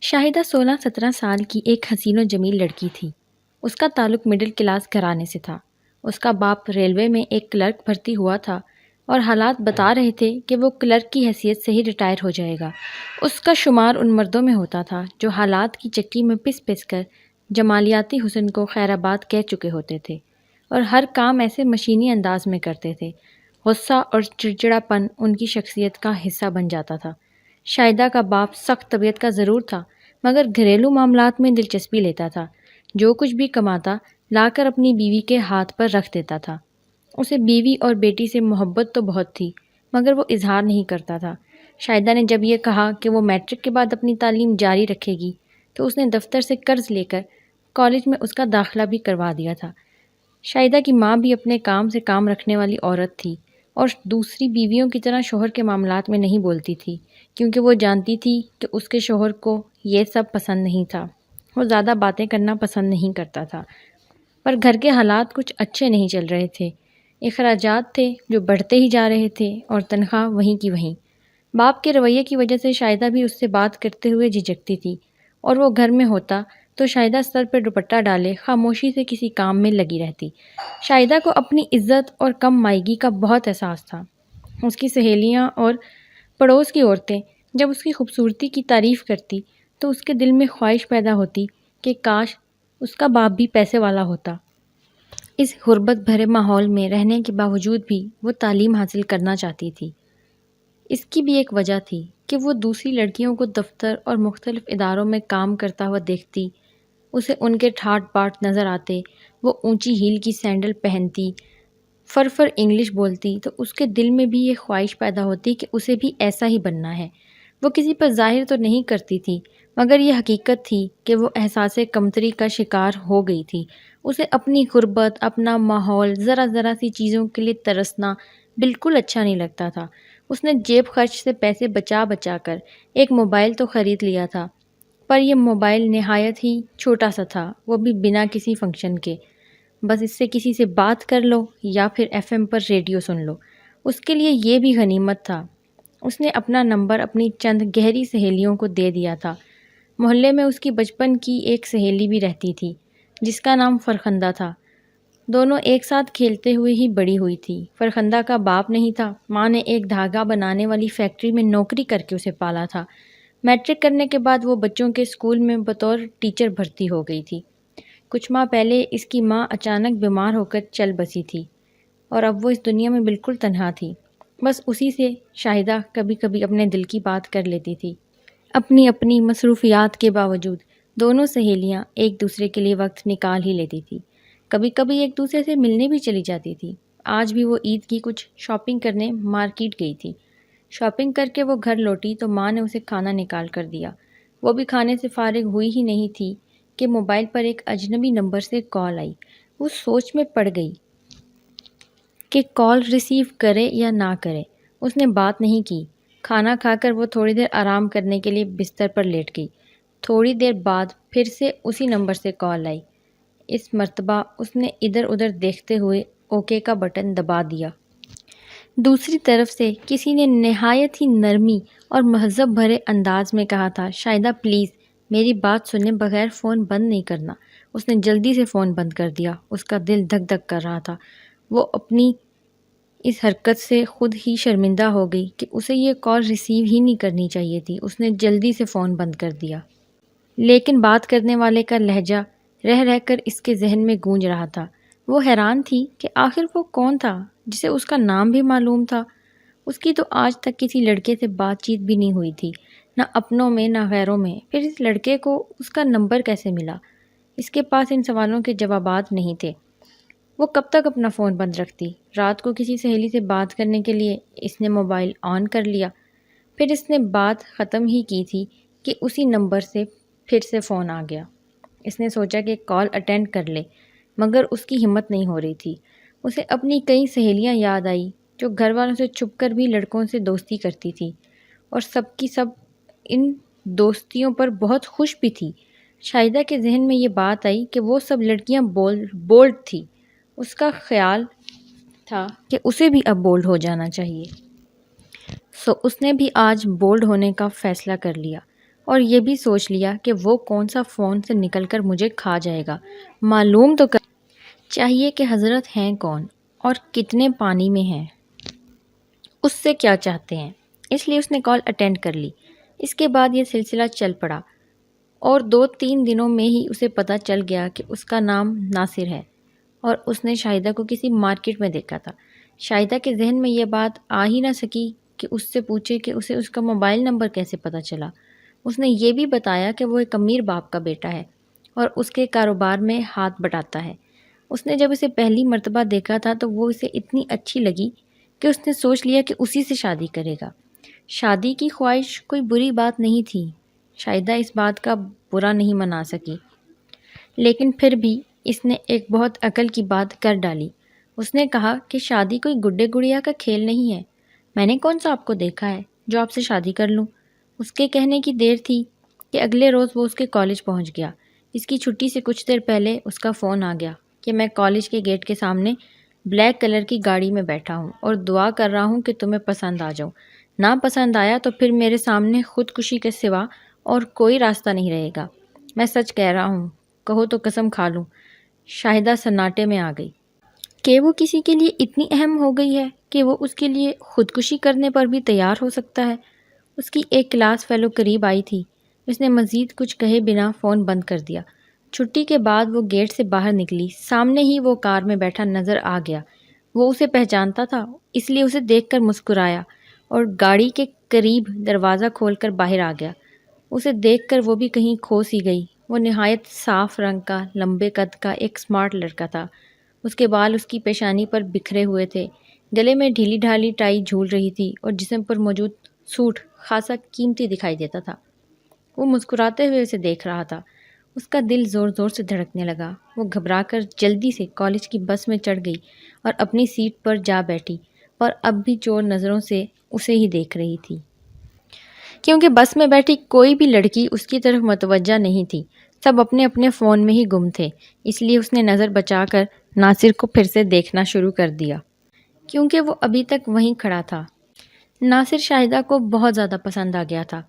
شاہدہ 16-17 سال کی ایک حسین و جمیل لڑکی تھی۔ اس کا تعلق مڈل کلاس گھرانے سے تھا۔ اس کا باپ ریلوے میں ایک کلرک بھرتی ہوا تھا اور حالات بتا رہے تھے کہ وہ کلرک کی حیثیت سے ہی ریٹائر ہو جائے گا۔ اس کا شمار ان مردوں میں ہوتا تھا جو حالات کی چکی میں پس پس کر جمالیاتی حسن کو خیر آباد کہہ چکے ہوتے تھے اور ہر کام ایسے مشینی انداز میں کرتے تھے۔ غصہ اور چڑچڑا پن ان کی شخصیت کا حصہ بن جاتا تھا۔ شاہدہ کا باپ سخت طبیعت کا ضرور تھا مگر گھریلو معاملات میں دلچسپی لیتا تھا۔ جو کچھ بھی کماتا لا کر اپنی بیوی کے ہاتھ پر رکھ دیتا تھا۔ اسے بیوی اور بیٹی سے محبت تو بہت تھی مگر وہ اظہار نہیں کرتا تھا۔ شاہدہ نے جب یہ کہا کہ وہ میٹرک کے بعد اپنی تعلیم جاری رکھے گی تو اس نے دفتر سے قرض لے کر کالج میں اس کا داخلہ بھی کروا دیا تھا۔ شاہدہ کی ماں بھی اپنے کام سے کام رکھنے والی عورت تھی اور دوسری بیویوں کی طرح شوہر کے معاملات میں نہیں بولتی تھی کیونکہ وہ جانتی تھی کہ اس کے شوہر کو یہ سب پسند نہیں تھا۔ وہ زیادہ باتیں کرنا پسند نہیں کرتا تھا۔ پر گھر کے حالات کچھ اچھے نہیں چل رہے تھے۔ اخراجات تھے جو بڑھتے ہی جا رہے تھے اور تنخواہ وہیں کی وہیں۔ باپ کے رویے کی وجہ سے شاہدہ بھی اس سے بات کرتے ہوئے جھجکتی تھی اور وہ گھر میں ہوتا تو شاہدہ سر پہ دوپٹہ ڈالے خاموشی سے کسی کام میں لگی رہتی۔ شاہدہ کو اپنی عزت اور کم مائیگی کا بہت احساس تھا۔ اس کی سہیلیاں اور پڑوس کی عورتیں جب اس کی خوبصورتی کی تعریف کرتی تو اس کے دل میں خواہش پیدا ہوتی کہ کاش اس کا باپ بھی پیسے والا ہوتا۔ اس غربت بھرے ماحول میں رہنے کے باوجود بھی وہ تعلیم حاصل کرنا چاہتی تھی۔ اس کی بھی ایک وجہ تھی کہ وہ دوسری لڑکیوں کو دفتر اور مختلف اداروں میں کام کرتا ہوا دیکھتی، اسے ان کے ٹھاٹ باٹ نظر آتے، وہ اونچی ہیل کی سینڈل پہنتی، فر انگلش بولتی تو اس کے دل میں بھی یہ خواہش پیدا ہوتی کہ اسے بھی ایسا ہی بننا ہے۔ وہ کسی پر ظاہر تو نہیں کرتی تھی مگر یہ حقیقت تھی کہ وہ احساس کمتری کا شکار ہو گئی تھی۔ اسے اپنی غربت، اپنا ماحول، ذرا ذرا سی چیزوں کے لیے ترسنا بالکل اچھا نہیں لگتا تھا۔ اس نے جیب خرچ سے پیسے بچا بچا کر ایک موبائل تو خرید لیا تھا پر یہ موبائل نہایت ہی چھوٹا سا تھا، وہ بھی بنا کسی فنکشن کے۔ بس اس سے کسی سے بات کر لو یا پھر FM پر ریڈیو سن لو، اس کے لیے یہ بھی غنیمت تھا۔ اس نے اپنا نمبر اپنی چند گہری سہیلیوں کو دے دیا تھا۔ محلے میں اس کی بچپن کی ایک سہیلی بھی رہتی تھی جس کا نام فرخندہ تھا۔ دونوں ایک ساتھ کھیلتے ہوئے ہی بڑی ہوئی تھی۔ فرخندہ کا باپ نہیں تھا، ماں نے ایک دھاگا بنانے والی فیکٹری میں نوکری کر کے اسے پالا تھا۔ میٹرک کرنے کے بعد وہ بچوں کے اسکول میں بطور ٹیچر بھرتی ہو گئی تھی۔ کچھ ماہ پہلے اس کی ماں اچانک بیمار ہو کر چل بسی تھی اور اب وہ اس دنیا میں بالکل تنہا تھی۔ بس اسی سے شاہدہ کبھی کبھی اپنے دل کی بات کر لیتی تھی۔ اپنی اپنی مصروفیات کے باوجود دونوں سہیلیاں ایک دوسرے کے لیے وقت نکال ہی لیتی تھی۔ کبھی کبھی ایک دوسرے سے ملنے بھی چلی جاتی تھی۔ آج بھی وہ عید کی کچھ شاپنگ کرنے مارکیٹ گئی تھی۔ شاپنگ کر کے وہ گھر لوٹی تو ماں نے اسے کھانا نکال کر دیا۔ وہ بھی کھانے سے فارغ ہوئی ہی نہیں تھی کہ موبائل پر ایک اجنبی نمبر سے کال آئی۔ وہ سوچ میں پڑ گئی کہ کال ریسیو کرے یا نہ کرے۔ اس نے بات نہیں کی۔ کھانا کھا کر وہ تھوڑی دیر آرام کرنے کے لیے بستر پر لیٹ گئی۔ تھوڑی دیر بعد پھر سے اسی نمبر سے کال آئی۔ اس مرتبہ اس نے ادھر ادھر دیکھتے ہوئے اوکے کا بٹن دبا دیا۔ دوسری طرف سے کسی نے نہایت ہی نرمی اور مہذب بھرے انداز میں کہا تھا، شاہدہ پلیز میری بات سنے بغیر فون بند نہیں کرنا۔ اس نے جلدی سے فون بند کر دیا۔ اس کا دل دھک دھک کر رہا تھا۔ وہ اپنی اس حرکت سے خود ہی شرمندہ ہو گئی کہ اسے یہ کال ریسیو ہی نہیں کرنی چاہیے تھی۔ اس نے جلدی سے فون بند کر دیا۔ لیکن بات کرنے والے کا لہجہ رہ رہ کر اس کے ذہن میں گونج رہا تھا۔ وہ حیران تھی کہ آخر وہ کون تھا جسے اس کا نام بھی معلوم تھا۔ اس کی تو آج تک کسی لڑکے سے بات چیت بھی نہیں ہوئی تھی، نہ اپنوں میں نہ غیروں میں۔ پھر اس لڑکے کو اس کا نمبر کیسے ملا؟ اس کے پاس ان سوالوں کے جوابات نہیں تھے۔ وہ کب تک اپنا فون بند رکھتی؟ رات کو کسی سہیلی سے بات کرنے کے لیے اس نے موبائل آن کر لیا۔ پھر اس نے بات ختم ہی کی تھی کہ اسی نمبر سے پھر سے فون آ گیا۔ اس نے سوچا کہ کال اٹینڈ کر لے مگر اس کی ہمت نہیں ہو رہی تھی۔ اسے اپنی کئی سہیلیاں یاد آئی جو گھر والوں سے چھپ کر بھی لڑکوں سے دوستی کرتی تھی اور سب کی سب ان دوستیوں پر بہت خوش بھی تھی۔ شاہدہ کے ذہن میں یہ بات آئی کہ وہ سب لڑکیاں بولڈ تھی۔ اس کا خیال تھا کہ اسے بھی اب بولڈ ہو جانا چاہیے۔ اس نے بھی آج بولڈ ہونے کا فیصلہ کر لیا۔ اور یہ بھی سوچ لیا کہ وہ کون سا فون سے نکل کر مجھے کھا جائے گا۔ معلوم تو چاہیے کہ حضرت ہیں کون اور کتنے پانی میں ہیں، اس سے کیا چاہتے ہیں۔ اس لیے اس نے کال اٹینڈ کر لی۔ اس کے بعد یہ سلسلہ چل پڑا اور 2-3 دنوں میں ہی اسے پتہ چل گیا کہ اس کا نام ناصر ہے اور اس نے شاہدہ کو کسی مارکیٹ میں دیکھا تھا۔ شاہدہ کے ذہن میں یہ بات آ ہی نہ سکی کہ اس سے پوچھے کہ اسے اس کا موبائل نمبر کیسے پتہ چلا۔ اس نے یہ بھی بتایا کہ وہ ایک امیر باپ کا بیٹا ہے اور اس کے کاروبار میں ہاتھ بٹاتا ہے۔ اس نے جب اسے پہلی مرتبہ دیکھا تھا تو وہ اسے اتنی اچھی لگی کہ اس نے سوچ لیا کہ اسی سے شادی کرے گا۔ شادی کی خواہش کوئی بری بات نہیں تھی، شاہدہ اس بات کا برا نہیں منا سکی، لیکن پھر بھی اس نے ایک بہت عقل کی بات کر ڈالی۔ اس نے کہا کہ شادی کوئی گڈے گڑیا کا کھیل نہیں ہے، میں نے کون سا آپ کو دیکھا ہے جو آپ سے شادی کر لوں۔ اس کے کہنے کی دیر تھی کہ اگلے روز وہ اس کے کالج پہنچ گیا۔ اس کی چھٹی سے کچھ دیر پہلے اس کا فون آ گیا کہ میں کالج کے گیٹ کے سامنے بلیک کلر کی گاڑی میں بیٹھا ہوں اور دعا کر رہا ہوں کہ تمہیں پسند آ جاؤ، نہ پسند آیا تو پھر میرے سامنے خودکشی کے سوا اور کوئی راستہ نہیں رہے گا۔ میں سچ کہہ رہا ہوں، کہو تو قسم کھا لوں۔ شاہدہ سناٹے میں آ گئی کہ وہ کسی کے لیے اتنی اہم ہو گئی ہے کہ وہ اس کے لیے خودکشی کرنے پر بھی تیار ہو سکتا ہے۔ اس کی ایک کلاس فیلو قریب آئی تھی۔ اس نے مزید کچھ کہے بنا فون بند کر دیا۔ چھٹی کے بعد وہ گیٹ سے باہر نکلی، سامنے ہی وہ کار میں بیٹھا نظر آ گیا۔ وہ اسے پہچانتا تھا، اس لیے اسے دیکھ کر مسکرایا اور گاڑی کے قریب دروازہ کھول کر باہر آ گیا۔ اسے دیکھ کر وہ بھی کہیں کھو سی گئی۔ وہ نہایت صاف رنگ کا، لمبے قد کا ایک سمارٹ لڑکا تھا۔ اس کے بال اس کی پیشانی پر بکھرے ہوئے تھے، گلے میں ڈھیلی ڈھالی ٹائی جھول رہی تھی اور جسم پر موجود سوٹ خاصا قیمتی دکھائی دیتا تھا۔ وہ مسکراتے ہوئے اسے دیکھ رہا تھا۔ اس کا دل زور زور سے دھڑکنے لگا۔ وہ گھبرا کر جلدی سے کالج کی بس میں چڑھ گئی اور اپنی سیٹ پر جا بیٹھی، اور اب بھی چور نظروں سے اسے ہی دیکھ رہی تھی، کیونکہ بس میں بیٹھی کوئی بھی لڑکی اس کی طرف متوجہ نہیں تھی۔ سب اپنے اپنے فون میں ہی گم تھے، اس لیے اس نے نظر بچا کر ناصر کو پھر سے دیکھنا شروع کر دیا، کیونکہ وہ ابھی تک وہیں کھڑا تھا۔ ناصر شاہدہ کو بہت زیادہ پسند آ گیا تھا۔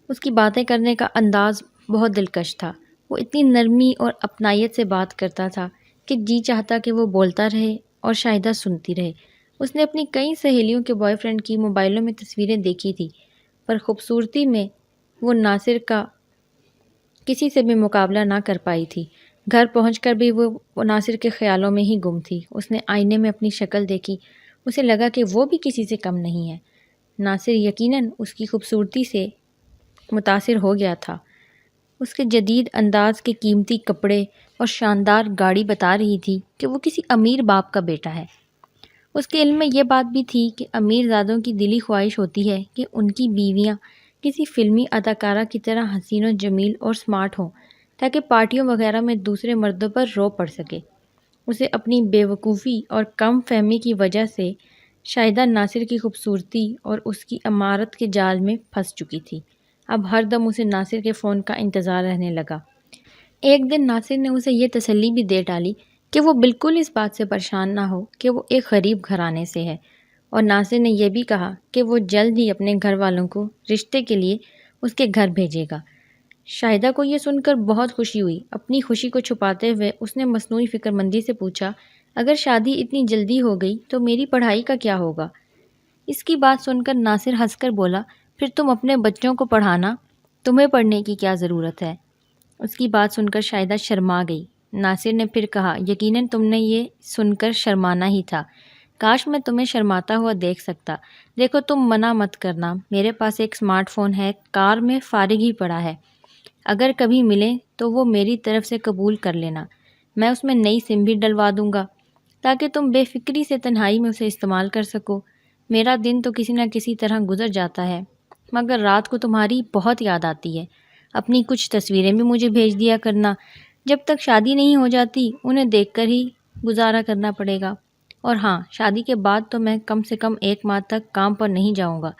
اس کی باتیں کرنے کا انداز بہت دلکش تھا۔ وہ اتنی نرمی اور اپنائیت سے بات کرتا تھا کہ جی چاہتا کہ وہ بولتا رہے اور شاہدہ سنتی رہے۔ اس نے اپنی کئی سہیلیوں کے بوائے فرینڈ کی موبائلوں میں تصویریں دیکھی تھی، پر خوبصورتی میں وہ ناصر کا کسی سے بھی مقابلہ نہ کر پائی تھی۔ گھر پہنچ کر بھی وہ ناصر کے خیالوں میں ہی گم تھی۔ اس نے آئینے میں اپنی شکل دیکھی، اسے لگا کہ وہ بھی کسی سے کم نہیں ہے۔ ناصر یقیناً اس کی خوبصورتی سے متاثر ہو گیا تھا۔ اس کے جدید انداز کے قیمتی کپڑے اور شاندار گاڑی بتا رہی تھی کہ وہ کسی امیر باپ کا بیٹا ہے۔ اس کے علم میں یہ بات بھی تھی کہ امیر زادوں کی دلی خواہش ہوتی ہے کہ ان کی بیویاں کسی فلمی اداکارہ کی طرح حسین و جمیل اور سمارٹ ہوں، تاکہ پارٹیوں وغیرہ میں دوسرے مردوں پر رو پڑ سکے۔ اسے اپنی بے وقوفی اور کم فہمی کی وجہ سے شاہدہ ناصر کی خوبصورتی اور اس کی عمارت کے جال میں پھنس چکی تھی۔ اب ہر دم اسے ناصر کے فون کا انتظار رہنے لگا۔ ایک دن ناصر نے اسے یہ تسلی بھی دے ڈالی کہ وہ بالکل اس بات سے پریشان نہ ہو کہ وہ ایک غریب گھرانے سے ہے، اور ناصر نے یہ بھی کہا کہ وہ جلد ہی اپنے گھر والوں کو رشتے کے لیے اس کے گھر بھیجے گا۔ شاہدہ کو یہ سن کر بہت خوشی ہوئی۔ اپنی خوشی کو چھپاتے ہوئے اس نے مصنوعی فکر مندی سے پوچھا، اگر شادی اتنی جلدی ہو گئی تو میری پڑھائی کا کیا ہوگا؟ اس کی بات سن کر ناصر ہنس کر بولا، پھر تم اپنے بچوں کو پڑھانا، تمہیں پڑھنے کی کیا ضرورت ہے؟ اس کی بات سن کر شاہدہ شرما گئی۔ ناصر نے پھر کہا، یقیناً تم نے یہ سن کر شرمانا ہی تھا، کاش میں تمہیں شرماتا ہوا دیکھ سکتا۔ دیکھو تم منع مت کرنا، میرے پاس ایک سمارٹ فون ہے، کار میں فارغ ہی پڑا ہے، اگر کبھی ملے تو وہ میری طرف سے قبول کر لینا، میں اس میں نئی سم بھی ڈلوا دوں گا تاکہ تم بے فکری سے تنہائی میں اسے استعمال کر سکو۔ میرا دن تو کسی نہ کسی طرح گزر جاتا ہے، مگر رات کو تمہاری بہت یاد آتی ہے۔ اپنی کچھ تصویریں بھی مجھے بھیج دیا کرنا، جب تک شادی نہیں ہو جاتی انہیں دیکھ کر ہی گزارا کرنا پڑے گا۔ اور ہاں، شادی کے بعد تو میں کم سے کم 1 ماہ تک کام پر نہیں جاؤں گا،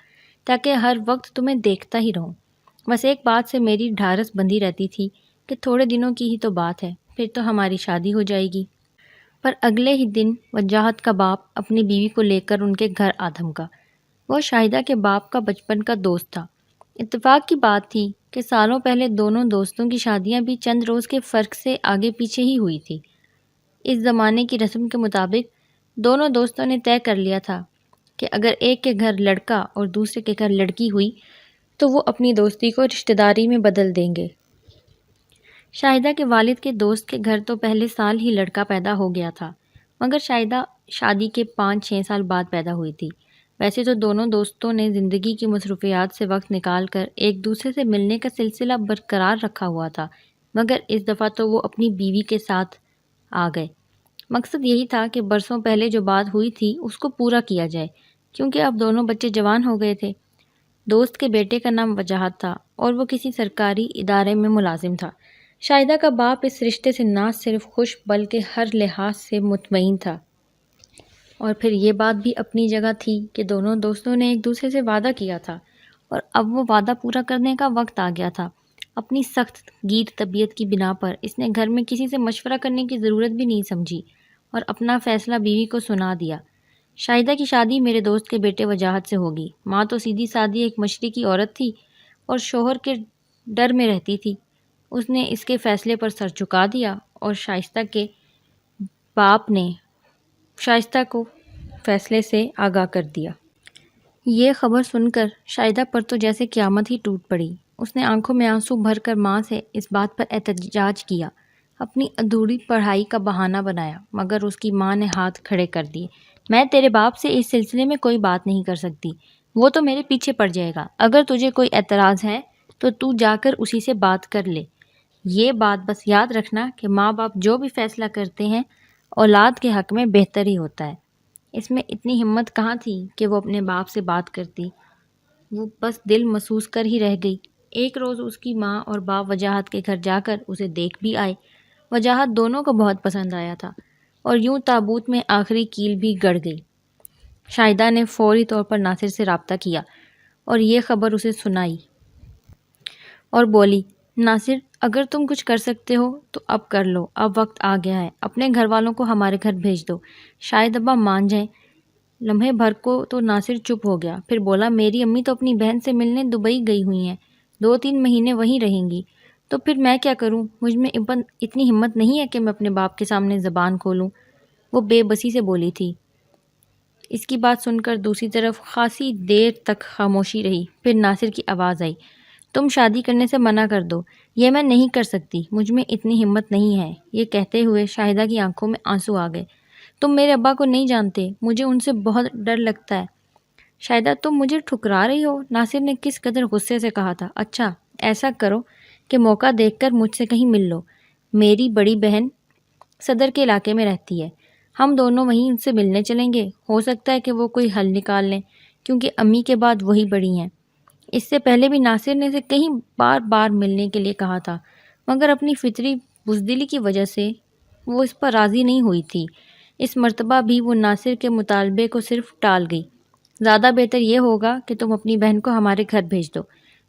تاکہ ہر وقت تمہیں دیکھتا ہی رہوں۔ بس ایک بات سے میری ڈھارس بندھی رہتی تھی کہ تھوڑے دنوں کی ہی تو بات ہے، پھر تو ہماری شادی ہو جائے گی۔ پر اگلے ہی دن وجاہت کا باپ اپنی بیوی کو لے کر ان کے گھر آ دھمکا۔ وہ شاہدہ کے باپ کا بچپن کا دوست تھا۔ اتفاق کی بات تھی کہ سالوں پہلے دونوں دوستوں کی شادیاں بھی چند روز کے فرق سے آگے پیچھے ہی ہوئی تھی۔ اس زمانے کی رسم کے مطابق دونوں دوستوں نے طے کر لیا تھا کہ اگر ایک کے گھر لڑکا اور دوسرے کے گھر لڑکی ہوئی تو وہ اپنی دوستی کو رشتہ داری میں بدل دیں گے۔ شاہدہ کے والد کے دوست کے گھر تو پہلے سال ہی لڑکا پیدا ہو گیا تھا، مگر شاہدہ شادی کے 5-6 سال بعد پیدا ہوئی تھی۔ ویسے تو دونوں دوستوں نے زندگی کی مصروفیات سے وقت نکال کر ایک دوسرے سے ملنے کا سلسلہ برقرار رکھا ہوا تھا، مگر اس دفعہ تو وہ اپنی بیوی کے ساتھ آ گئے۔ مقصد یہی تھا کہ برسوں پہلے جو بات ہوئی تھی اس کو پورا کیا جائے، کیونکہ اب دونوں بچے جوان ہو گئے تھے۔ دوست کے بیٹے کا نام وجاہت تھا اور وہ کسی سرکاری ادارے میں ملازم تھا۔ شاہدہ کا باپ اس رشتے سے نہ صرف خوش بلکہ ہر لحاظ سے مطمئن تھا۔ اور پھر یہ بات بھی اپنی جگہ تھی کہ دونوں دوستوں نے ایک دوسرے سے وعدہ کیا تھا اور اب وہ وعدہ پورا کرنے کا وقت آ گیا تھا۔ اپنی سخت گیر طبیعت کی بنا پر اس نے گھر میں کسی سے مشورہ کرنے کی ضرورت بھی نہیں سمجھی اور اپنا فیصلہ بیوی کو سنا دیا۔ شاہدہ کی شادی میرے دوست کے بیٹے وجاہت سے ہوگی۔ ماں تو سیدھی سادی ایک مشرقی عورت تھی اور شوہر کے ڈر میں رہتی تھی۔ اس نے اس کے فیصلے پر سر جھکا دیا اور شائستہ کے باپ نے شائستہ کو فیصلے سے آگاہ کر دیا۔ یہ خبر سن کر شاہدہ پر تو جیسے قیامت ہی ٹوٹ پڑی۔ اس نے آنکھوں میں آنسو بھر کر ماں سے اس بات پر احتجاج کیا، اپنی ادھوری پڑھائی کا بہانہ بنایا، مگر اس کی ماں نے ہاتھ کھڑے کر دیے۔ میں تیرے باپ سے اس سلسلے میں کوئی بات نہیں کر سکتی، وہ تو میرے پیچھے پڑ جائے گا۔ اگر تجھے کوئی اعتراض ہے تو تو جا کر اسی سے بات کر لے۔ یہ بات بس یاد رکھنا کہ ماں باپ جو بھی فیصلہ کرتے ہیں اولاد کے حق میں بہتر ہی ہوتا ہے۔ اس میں اتنی ہمت کہاں تھی کہ وہ اپنے باپ سے بات کرتی، وہ بس دل محسوس کر ہی رہ گئی۔ ایک روز اس کی ماں اور باپ وجاہت کے گھر جا کر اسے دیکھ بھی آئے۔ وجاہت دونوں کو بہت پسند آیا تھا اور یوں تابوت میں آخری کیل بھی گڑ گئی۔ شاہدہ نے فوری طور پر ناصر سے رابطہ کیا اور یہ خبر اسے سنائی اور بولی، ناصر اگر تم کچھ کر سکتے ہو تو اب کر لو، اب وقت آ گیا ہے، اپنے گھر والوں کو ہمارے گھر بھیج دو، شاید ابا مان جائیں۔ لمحے بھر کو تو ناصر چپ ہو گیا، پھر بولا، میری امی تو اپنی بہن سے ملنے دبئی گئی ہوئی ہیں، 2-3 مہینے وہیں رہیں گی، تو پھر میں کیا کروں؟ مجھ میں اتنی ہمت نہیں ہے کہ میں اپنے باپ کے سامنے زبان کھولوں، وہ بے بسی سے بولی تھی۔ اس کی بات سن کر دوسری طرف خاصی دیر تک خاموشی رہی، پھر ناصر کی آواز آئی، تم شادی کرنے سے منع کر دو، یہ میں نہیں کر سکتی، مجھ میں اتنی ہمت نہیں ہے۔ یہ کہتے ہوئے شاہدہ کی آنکھوں میں آنسو آ گئے۔ تم میرے ابا کو نہیں جانتے، مجھے ان سے بہت ڈر لگتا ہے۔ شاہدہ تم مجھے ٹھکرا رہی ہو؟ ناصر نے کس قدر غصے سے کہا تھا۔ اچھا ایسا کرو کہ موقع دیکھ کر مجھ سے کہیں مل لو، میری بڑی بہن صدر کے علاقے میں رہتی ہے، ہم دونوں وہیں ان سے ملنے چلیں گے، ہو سکتا ہے کہ وہ کوئی حل نکال لیں، کیونکہ امی کے بعد وہی بڑی ہیں۔ اس سے پہلے بھی ناصر نے اسے کئی بار ملنے کے لیے کہا تھا، مگر اپنی فطری بزدلی کی وجہ سے وہ اس پر راضی نہیں ہوئی تھی۔ اس مرتبہ بھی وہ ناصر کے مطالبے کو صرف ٹال گئی۔ زیادہ بہتر یہ ہوگا کہ تم اپنی بہن کو ہمارے گھر بھیج دو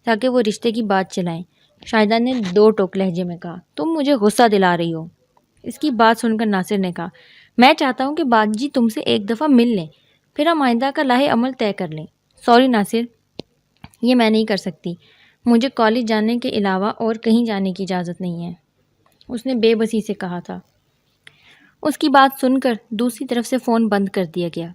تاکہ وہ رشتے کی بات چلائیں، شاہدہ نے 2 ٹوک لہجے میں کہا۔ تم مجھے غصہ دلا رہی ہو۔ اس کی بات سن کر ناصر نے کہا، میں چاہتا ہوں کہ باجی تم سے ایک دفعہ مل لیں، پھر ہم آئندہ کا لاہے عمل طے کر لیں۔ سوری ناصر، یہ میں نہیں کر سکتی، مجھے کالج جانے کے علاوہ اور کہیں جانے کی اجازت نہیں ہے، اس نے بے بسی سے کہا تھا۔ اس کی بات سن کر دوسری طرف سے فون بند کر دیا گیا۔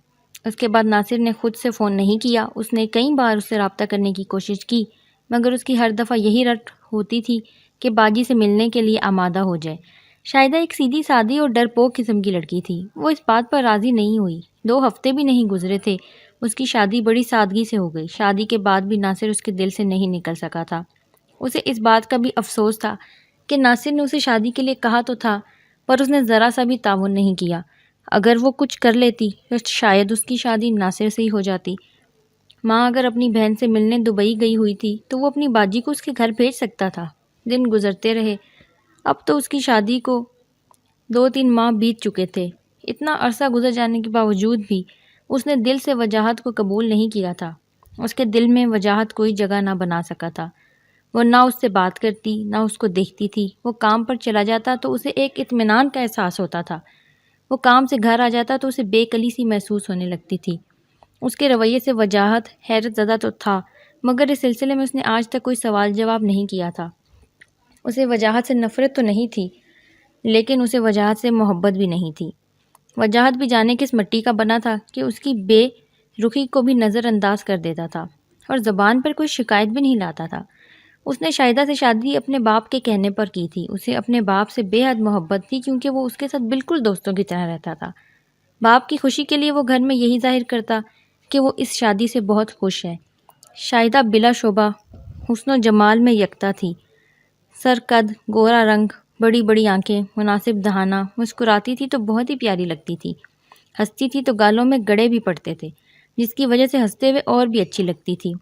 اس کے بعد ناصر نے خود سے فون نہیں کیا۔ اس نے کئی بار اس سے رابطہ کرنے کی کوشش کی، مگر اس کی ہر دفعہ یہی رٹ ہوتی تھی کہ باجی سے ملنے کے لیے آمادہ ہو جائے۔ شاہدہ ایک سیدھی سادی اور ڈرپوک قسم کی لڑکی تھی، وہ اس بات پر راضی نہیں ہوئی۔ 2 ہفتے بھی نہیں گزرے تھے اس کی شادی بڑی سادگی سے ہو گئی۔ شادی کے بعد بھی ناصر اس کے دل سے نہیں نکل سکا تھا۔ اسے اس بات کا بھی افسوس تھا کہ ناصر نے اسے شادی کے لیے کہا تو تھا، پر اس نے ذرا سا بھی تعاون نہیں کیا۔ اگر وہ کچھ کر لیتی تو شاید اس کی شادی ناصر سے ہی ہو جاتی۔ ماں اگر اپنی بہن سے ملنے دبئی گئی ہوئی تھی تو وہ اپنی باجی کو اس کے گھر بھیج سکتا تھا۔ دن گزرتے رہے، اب تو اس کی شادی کو 2-3 ماہ بیت چکے تھے۔ اتنا عرصہ گزر جانے کے باوجود بھی اس نے دل سے وجاہت کو قبول نہیں کیا تھا۔ اس کے دل میں وجاہت کوئی جگہ نہ بنا سکا تھا۔ وہ نہ اس سے بات کرتی، نہ اس کو دیکھتی تھی۔ وہ کام پر چلا جاتا تو اسے ایک اطمینان کا احساس ہوتا تھا، وہ کام سے گھر آ جاتا تو اسے بے کلی سی محسوس ہونے لگتی تھی۔ اس کے رویے سے وجاہت حیرت زدہ تو تھا، مگر اس سلسلے میں اس نے آج تک کوئی سوال جواب نہیں کیا تھا۔ اسے وجاہت سے نفرت تو نہیں تھی، لیکن اسے وجاہت سے محبت بھی نہیں تھی۔ وجاہت بھی جانے کس مٹی کا بنا تھا کہ اس کی بے رخی کو بھی نظر انداز کر دیتا تھا اور زبان پر کوئی شکایت بھی نہیں لاتا تھا۔ اس نے شاہدہ سے شادی اپنے باپ کے کہنے پر کی تھی۔ اسے اپنے باپ سے بے حد محبت تھی کیونکہ وہ اس کے ساتھ بالکل دوستوں کی طرح رہتا تھا۔ باپ کی خوشی کے لیے وہ گھر میں یہی ظاہر کرتا کہ وہ اس شادی سے بہت خوش ہے۔ شاہدہ بلا شبہ حسن و جمال میں یکتا تھی۔ سر قد، گورا رنگ، بڑی بڑی آنکھیں، مناسب دہانہ، مسکراتی تھی تو بہت ہی پیاری لگتی تھی۔ ہنستی تھی تو گالوں میں گڑے بھی پڑتے تھے، جس کی وجہ سے ہنستے ہوئے اور بھی اچھی لگتی تھی۔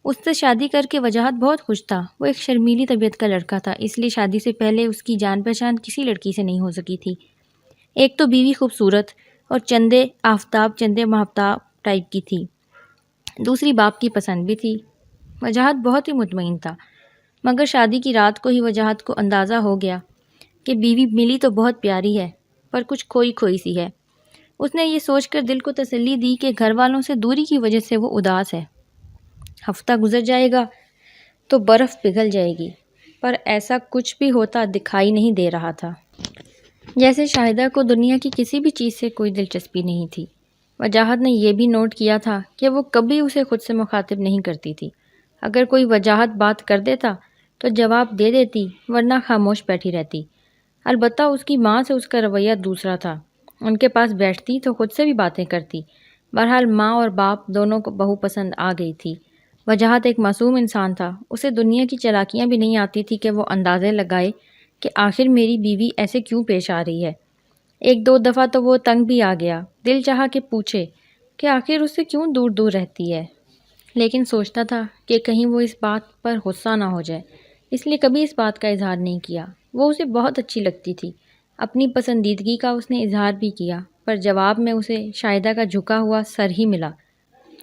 اس سے شادی کر کے وجاہت بہت خوش تھا۔ وہ ایک شرمیلی طبیعت کا لڑکا تھا، اس لیے شادی سے پہلے اس کی جان پہچان کسی لڑکی سے نہیں ہو سکی تھی۔ ایک تو بیوی خوبصورت اور چندے آفتاب چندے ماہتاب ٹائپ کی تھی، دوسری باپ کی پسند بھی تھی۔ وجاہت بہت ہی مطمئن تھا، مگر شادی کی رات کو ہی وجاہت کو اندازہ ہو گیا کہ بیوی ملی تو بہت پیاری ہے، پر کچھ کھوئی کھوئی سی ہے۔ اس نے یہ سوچ کر دل کو تسلی دی کہ گھر والوں سے دوری کی وجہ سے وہ اداس ہے۔ ہفتہ گزر جائے گا تو برف پگھل جائے گی، پر ایسا کچھ بھی ہوتا دکھائی نہیں دے رہا تھا۔ جیسے شاہدہ کو دنیا کی کسی بھی چیز سے کوئی دلچسپی نہیں تھی۔ وجاہت نے یہ بھی نوٹ کیا تھا کہ وہ کبھی اسے خود سے مخاطب نہیں کرتی تھی۔ اگر کوئی وجاہت بات کر دیتا تو جواب دے دیتی، ورنہ خاموش بیٹھی رہتی۔ البتہ اس کی ماں سے اس کا رویہ دوسرا تھا۔ ان کے پاس بیٹھتی تو خود سے بھی باتیں کرتی۔ بہرحال ماں اور باپ دونوں کو بہو پسند آ گئی تھی۔ وجاہت ایک معصوم انسان تھا، اسے دنیا کی چالاکیاں بھی نہیں آتی تھی کہ وہ اندازے لگائے کہ آخر میری بیوی ایسے کیوں پیش آ رہی ہے۔ ایک دو دفعہ تو وہ تنگ بھی آ گیا، دل چاہا کہ پوچھے کہ آخر اس سے کیوں دور دور رہتی ہے، لیکن سوچتا تھا کہ کہیں وہ اس بات پر غصہ نہ ہو جائے، اس لیے کبھی اس بات کا اظہار نہیں کیا۔ وہ اسے بہت اچھی لگتی تھی۔ اپنی پسندیدگی کا اس نے اظہار بھی کیا، پر جواب میں اسے شاہدہ کا جھکا ہوا سر ہی ملا۔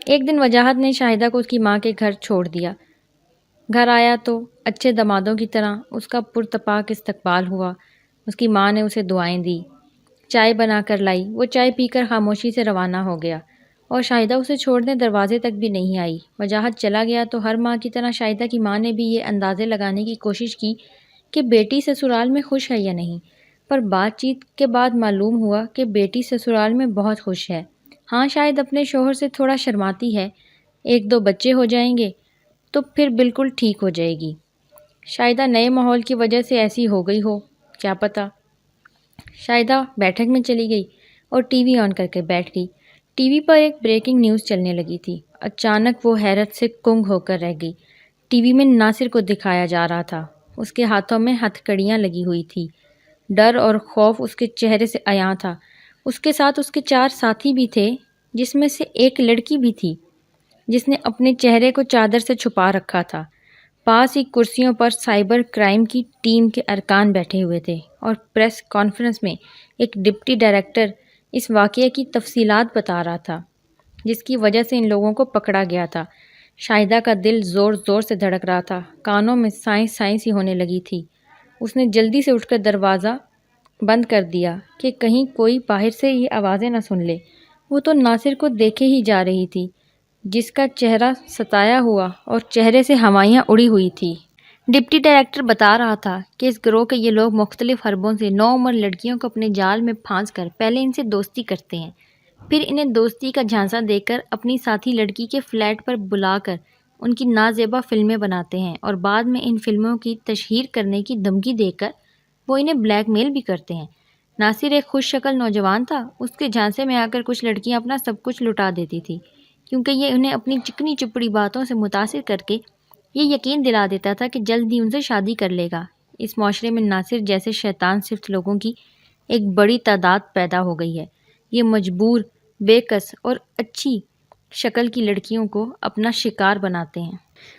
ایک دن وجاہت نے شاہدہ کو اس کی ماں کے گھر چھوڑ دیا۔ گھر آیا تو اچھے دمادوں کی طرح اس کا پرتپاک استقبال ہوا۔ اس کی ماں نے اسے دعائیں دی، چائے بنا کر لائی۔ وہ چائے پی کر خاموشی سے روانہ ہو گیا اور شاہدہ اسے چھوڑنے دروازے تک بھی نہیں آئی۔ وجاہت چلا گیا تو ہر ماں کی طرح شاہدہ کی ماں نے بھی یہ اندازے لگانے کی کوشش کی کہ بیٹی سسرال میں خوش ہے یا نہیں، پر بات چیت کے بعد معلوم ہوا کہ بیٹی سسرال میں بہت خوش ہے۔ ہاں، شاید اپنے شوہر سے تھوڑا شرماتی ہے، ایک دو بچے ہو جائیں گے تو پھر بالکل ٹھیک ہو جائے گی۔ شاہدہ نئے ماحول کی وجہ سے ایسی ہو گئی ہو، کیا پتہ۔ شاہدہ بیٹھک میں چلی گئی اور ٹی وی آن کر کے بیٹھ گئی۔ ٹی وی پر ایک بریکنگ نیوز چلنے لگی تھی۔ اچانک وہ حیرت سے کنگ ہو کر رہ گئی۔ ٹی وی میں ناصر کو دکھایا جا رہا تھا۔ اس کے ہاتھوں میں ہتھ کڑیاں لگی ہوئی تھی۔ ڈر اور خوف اس کے چہرے سے عیاں تھا۔ اس کے ساتھ اس کے 4 ساتھی بھی تھے، جس میں سے ایک لڑکی بھی تھی جس نے اپنے چہرے کو چادر سے چھپا رکھا تھا۔ پاس ہی کرسیوں پر سائبر کرائم کی ٹیم کے ارکان بیٹھے ہوئے تھے اور پریس کانفرنس میں ایک ڈپٹی ڈائریکٹر اس واقعے کی تفصیلات بتا رہا تھا، جس کی وجہ سے ان لوگوں کو پکڑا گیا تھا۔ شاہدہ کا دل زور زور سے دھڑک رہا تھا، کانوں میں سائیں سائیں سی ہونے لگی تھی۔ اس نے جلدی سے اٹھ کر دروازہ بند کر دیا کہ کہیں کوئی باہر سے یہ آوازیں نہ سن لے۔ وہ تو ناصر کو دیکھے ہی جا رہی تھی، جس کا چہرہ ستایا ہوا اور چہرے سے ہوائیاں اڑی ہوئی تھی۔ ڈپٹی ڈائریکٹر بتا رہا تھا کہ اس گروہ کے یہ لوگ مختلف حربوں سے نوعمر لڑکیوں کو اپنے جال میں پھانس کر پہلے ان سے دوستی کرتے ہیں، پھر انہیں دوستی کا جھانسا دے کر اپنی ساتھی لڑکی کے فلیٹ پر بلا کر ان کی نازیبا فلمیں بناتے ہیں، اور بعد میں ان فلموں کی تشہیر کرنے کی دھمکی دے کر وہ انہیں بلیک میل بھی کرتے ہیں۔ ناصر ایک خوش شکل نوجوان تھا۔ اس کے جھانسے میں آ کر کچھ لڑکیاں اپنا سب کچھ لٹا دیتی تھی، کیونکہ یہ انہیں اپنی چکنی چپڑی باتوں سے متاثر کر کے یہ یقین دلا دیتا تھا کہ جلد ہی ان سے شادی کر لے گا۔ اس معاشرے میں ناصر جیسے شیطان صفت لوگوں کی ایک بڑی تعداد پیدا ہو گئی ہے۔ یہ مجبور، بے کس اور اچھی شکل کی لڑکیوں کو اپنا شکار بناتے ہیں،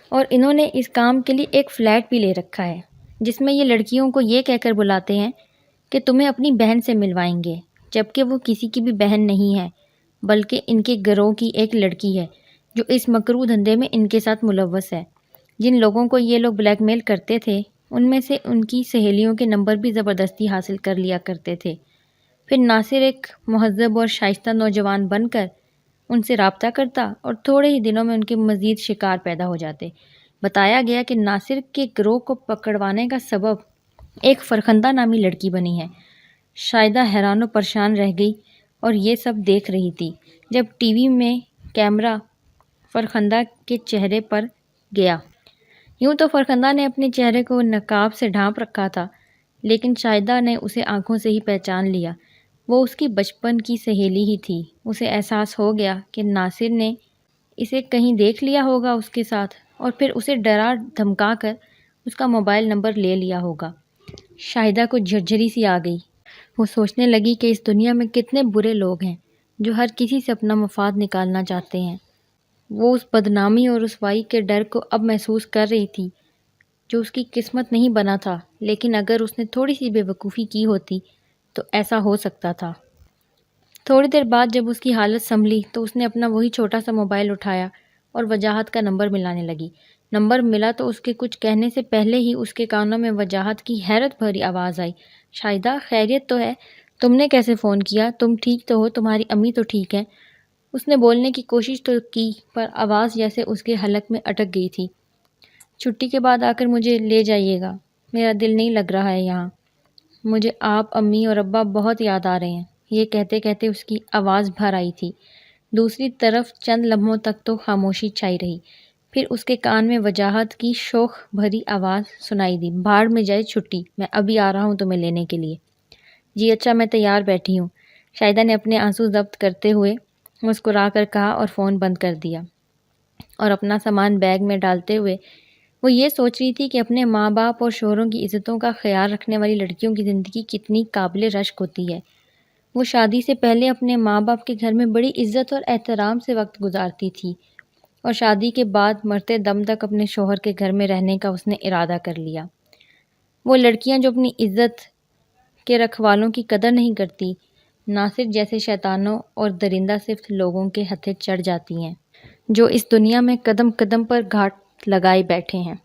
اور انہوں نے اس کام کے لیے ایک فلیٹ بھی لے رکھا ہے، جس میں یہ لڑکیوں کو یہ کہہ کر بلاتے ہیں کہ تمہیں اپنی بہن سے ملوائیں گے، جبکہ وہ کسی کی بھی بہن نہیں ہے، بلکہ ان کے گروہ کی ایک لڑکی ہے جو اس مکروہ دھندے میں ان کے ساتھ ملوث ہے۔ جن لوگوں کو یہ لوگ بلیک میل کرتے تھے، ان میں سے ان کی سہیلیوں کے نمبر بھی زبردستی حاصل کر لیا کرتے تھے۔ پھر ناصر ایک مہذب اور شائستہ نوجوان بن کر ان سے رابطہ کرتا اور تھوڑے ہی دنوں میں ان کے مزید شکار پیدا ہو جاتے۔ بتایا گیا کہ ناصر کے گروہ کو پکڑوانے کا سبب ایک فرخندہ نامی لڑکی بنی ہے۔ شاہدہ حیران و پریشان رہ گئی اور یہ سب دیکھ رہی تھی جب ٹی وی میں کیمرہ فرخندہ کے چہرے پر گیا۔ یوں تو فرخندہ نے اپنے چہرے کو نقاب سے ڈھانپ رکھا تھا، لیکن شاہدہ نے اسے آنکھوں سے ہی پہچان لیا۔ وہ اس کی بچپن کی سہیلی ہی تھی۔ اسے احساس ہو گیا کہ ناصر نے اسے کہیں دیکھ لیا ہوگا اس کے ساتھ، اور پھر اسے ڈرا دھمکا کر اس کا موبائل نمبر لے لیا ہوگا۔ شاہدہ کو جھرجھری سی آ گئی۔ وہ سوچنے لگی کہ اس دنیا میں کتنے برے لوگ ہیں جو ہر کسی سے اپنا مفاد نکالنا چاہتے ہیں۔ وہ اس بدنامی اور رسوائی کے ڈر کو اب محسوس کر رہی تھی جو اس کی قسمت نہیں بنا تھا، لیکن اگر اس نے تھوڑی سی بے وقوفی کی ہوتی تو ایسا ہو سکتا تھا۔ تھوڑی دیر بعد جب اس کی حالت سنبھلی تو اس نے اپنا وہی چھوٹا سا موبائل اٹھایا اور وجاہت کا نمبر ملانے لگی۔ نمبر ملا تو اس کے کچھ کہنے سے پہلے ہی اس کے کانوں میں وجاہت کی حیرت بھری آواز آئی، شاہدہ خیریت تو ہے؟ تم نے کیسے فون کیا؟ تم ٹھیک تو ہو؟ تمہاری امی تو ٹھیک ہیں؟ اس نے بولنے کی کوشش تو کی پر آواز جیسے اس کے حلق میں اٹک گئی تھی۔ چھٹی کے بعد آ کر مجھے لے جائیے گا، میرا دل نہیں لگ رہا ہے یہاں، مجھے آپ، امی اور ابا بہت یاد آ رہے ہیں۔ یہ کہتے کہتے اس کی آواز بھر آئی تھی۔ دوسری طرف چند لمحوں تک تو خاموشی چھائی رہی، پھر اس کے کان میں وجاہت کی شوخ بھری آواز سنائی دی، بھاڑ میں جائے چھٹی، میں ابھی آ رہا ہوں تمہیں لینے کے لیے۔ جی اچھا، میں تیار بیٹھی ہوں، شاہدہ نے اپنے آنسو ضبط کرتے ہوئے مسکرا کر کہا اور فون بند کر دیا، اور اپنا سامان بیگ میں ڈالتے ہوئے وہ یہ سوچ رہی تھی کہ اپنے ماں باپ اور شوہروں کی عزتوں کا خیال رکھنے والی لڑکیوں کی زندگی کتنی قابل رشک ہوتی ہے۔ وہ شادی سے پہلے اپنے ماں باپ کے گھر میں بڑی عزت اور احترام سے وقت گزارتی تھی، اور شادی کے بعد مرتے دم تک اپنے شوہر کے گھر میں رہنے کا اس نے ارادہ کر لیا۔ وہ لڑکیاں جو اپنی عزت کے رکھوالوں کی قدر نہیں کرتی، ناصر جیسے شیطانوں اور درندہ صفت لوگوں کے ہتھے چڑھ جاتی ہیں جو اس دنیا میں قدم قدم پر گھاٹ لگائے بیٹھے ہیں۔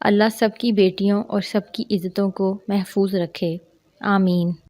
اللہ سب کی بیٹیوں اور سب کی عزتوں کو محفوظ رکھے، آمین۔